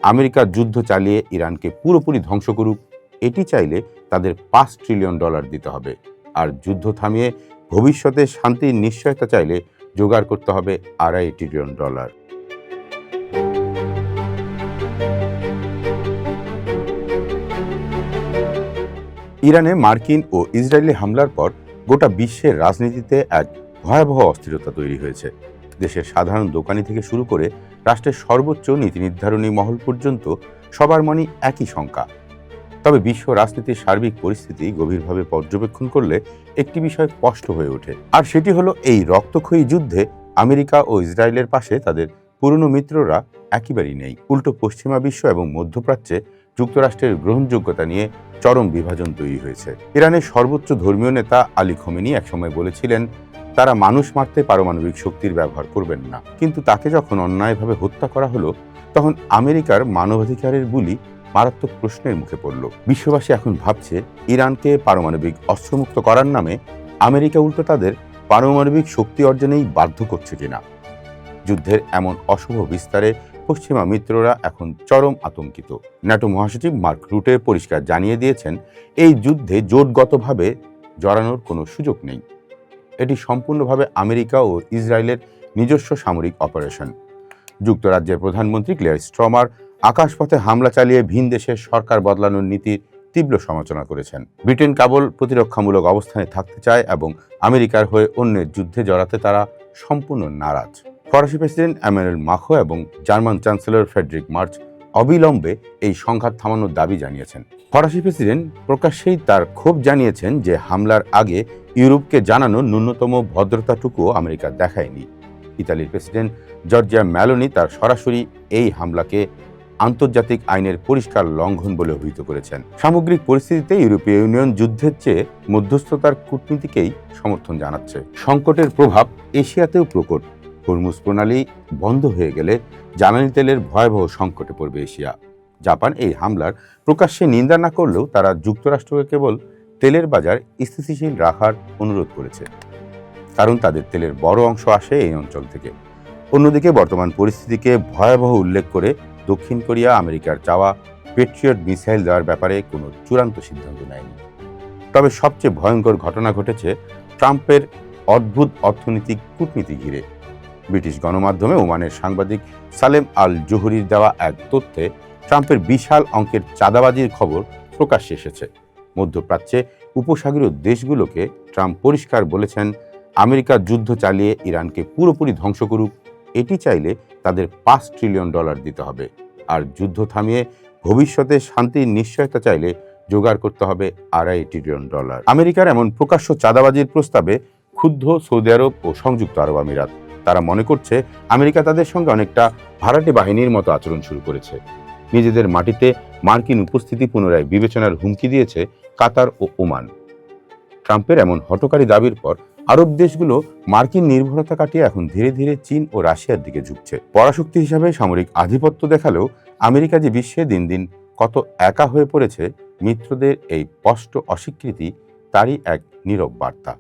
America যুদ্ধ চালিয়ে ইরানকে পুরোপুরি ধ্বংস করুক, এটি চাইলে তাদের $5 ট্রিলিয়ন দিতে হবে। আর যুদ্ধ থামিয়ে ভবিষ্যতে শান্তির নিশ্চয়তা চাইলে জোগাড় করতে হবে $2.5 ট্রিলিয়ন। ইরানে মার্কিন ও ইসরায়েলি হামলার পর গোটা বিশ্বের রাজনীতিতে এক ভয়াবহ অস্থিরতা তৈরি হয়েছে। দেশের সাধারণ দোকানি থেকে শুরু করে রাষ্ট্রের সর্বোচ্চ নীতি নির্ধারণী মহল পর্যন্ত সবার মনে একই শঙ্কা। তবে বিশ্ব রাজনীতির সার্বিক পরিস্থিতি গভীরভাবে পর্যবেক্ষণ করলে একটি বিষয় স্পষ্ট হয়ে ওঠে, আর সেটি হলো এই রক্তক্ষয়ী যুদ্ধে আমেরিকা ও ইসরায়েলের পাশে তাদের পুরনো মিত্ররা একেবারেই নেই। উল্টো পশ্চিমা বিশ্ব এবং মধ্যপ্রাচ্যে যুক্তরাষ্ট্রের গ্রহণযোগ্যতা নিয়ে চরম বিভাজন তৈরি হয়েছে। ইরানের সর্বোচ্চ ধর্মীয় নেতা আলী খোমেনি একসময় বলেছিলেন তারা মানুষ মারতে পারমাণবিক শক্তির ব্যবহার করবেন না, কিন্তু তাকে যখন অন্যায়ভাবে হত্যা করা হলো তখন আমেরিকার মানবাধিকারের বুলি মারাত্মক প্রশ্নের মুখে পড়ল। বিশ্ববাসী এখন ভাবছে ইরানকে পারমাণবিক অস্ত্রমুক্ত করার নামে আমেরিকা উল্টো তাদের পারমাণবিক শক্তি অর্জনেই বাধ্য করছে কিনা। যুদ্ধের এমন অশুভ বিস্তারে পশ্চিমা মিত্ররা এখন চরম আতঙ্কিত। ন্যাটো মহাসচিব মার্ক রুটে পরিষ্কার জানিয়ে দিয়েছেন এই যুদ্ধে জোটগতভাবে জড়ানোর কোনো সুযোগ নেই। এটি সম্পূর্ণভাবে আমেরিকা ও ইসরায়েলের নিজস্ব সামরিক অপারেশন। যুক্তরাজ্যের প্রধানমন্ত্রী ক্লেয়ার স্ট্রমার আকাশপথে হামলা চালিয়ে ভিন দেশের সরকার বদলানোর নীতির তীব্র সমালোচনা করেছেন। ব্রিটেন কেবল প্রতিরক্ষামূলক অবস্থানে থাকতে চায় এবং আমেরিকার হয়ে অন্যের যুদ্ধে জড়াতে তারা সম্পূর্ণ নারাজ। ফরাসি প্রেসিডেন্ট এমানুয়েল মাখো এবং জার্মান চ্যান্সেলর ফ্রেডরিক মার্চ অবিলম্বে এই সংঘাত থামানোর দাবি জানিয়েছেন। ফরাসি প্রেসিডেন্ট প্রকাশ্যেই তার ক্ষোভ জানিয়েছেন যে হামলার আগে ইউরোপকে জানানো ন্যূনতম ভদ্রতাটুকুও আমেরিকা দেখায়নি। ইতালির প্রেসিডেন্ট জর্জিয়া মেলোনি তার সরাসরি এই হামলাকে আন্তর্জাতিক আইনের পরিষ্কার লঙ্ঘন বলে অভিহিত করেছেন। সামগ্রিক পরিস্থিতিতে ইউরোপীয় ইউনিয়ন যুদ্ধের চেয়ে মধ্যস্থতার কূটনীতিকেই সমর্থন জানাচ্ছে। সংকটের প্রভাব এশিয়াতেও প্রকট। হরমুজ প্রণালী বন্ধ হয়ে গেলে জ্বালানি তেলের ভয়াবহ সংকটে পড়বে এশিয়া। জাপান এই হামলার প্রকাশ্যে নিন্দা না করলেও তারা যুক্তরাষ্ট্রকে কেবল তেলের বাজার স্থিতিশীল রাখার অনুরোধ করেছে, কারণ তাদের তেলের বড় অংশ আসে এই অঞ্চল থেকে। অন্যদিকে বর্তমান পরিস্থিতিকে ভয়াবহ উল্লেখ করে দক্ষিণ কোরিয়া আমেরিকার চাওয়া পেট্রিয়ট মিসাইল দেওয়ার ব্যাপারে কোনো চূড়ান্ত সিদ্ধান্ত নেয়নি। তবে সবচেয়ে ভয়ঙ্কর ঘটনা ঘটেছে ট্রাম্পের অদ্ভুত অর্থনৈতিক কূটনীতি ঘিরে। ব্রিটিশ গণমাধ্যমে ওমানের সাংবাদিক সালেম আল জোহরির দেওয়া এক তথ্যে ট্রাম্পের বিশাল অঙ্কের চাঁদাবাজির খবর প্রকাশ্যে এসেছে। মধ্যপ্রাচ্যে উপসাগরীয় দেশগুলোকে ট্রাম্প পরিষ্কার বলেছেন আমেরিকা যুদ্ধ চালিয়ে ইরানকে পুরোপুরি ধ্বংস করুক, এটি চাইলে তাদের $5 ট্রিলিয়ন দিতে হবে। আর যুদ্ধ থামিয়ে ভবিষ্যতে শান্তির নিশ্চয়তা চাইলে জোগাড় করতে হবে $2.5 ট্রিলিয়ন। আমেরিকার এমন প্রকাশ্য চাঁদাবাজির প্রস্তাবে ক্ষুব্ধ সৌদি আরব ও সংযুক্ত আরব আমিরাত। তারা মনে করছে আমেরিকা তাদের সঙ্গে অনেকটা ভাড়াটে বাহিনীর মতো আচরণ শুরু করেছে। নিজেদের মাটিতে মার্কিন উপস্থিতি পুনরায় বিবেচনার হুমকি দিয়েছে কাতার ও ওমান। ট্রাম্পের এমন হঠকারী দাবির পর আরব দেশগুলো মার্কিন নির্ভরতা কাটিয়ে এখন ধীরে ধীরে চীন ও রাশিয়ার দিকে ঝুঁকছে। পরাশক্তি হিসাবে সামরিক আধিপত্য দেখালেও আমেরিকা যে বিশ্বে দিন দিন কত একা হয়ে পড়েছে, মিত্রদের এই স্পষ্ট অস্বীকৃতি তারই এক নীরব বার্তা।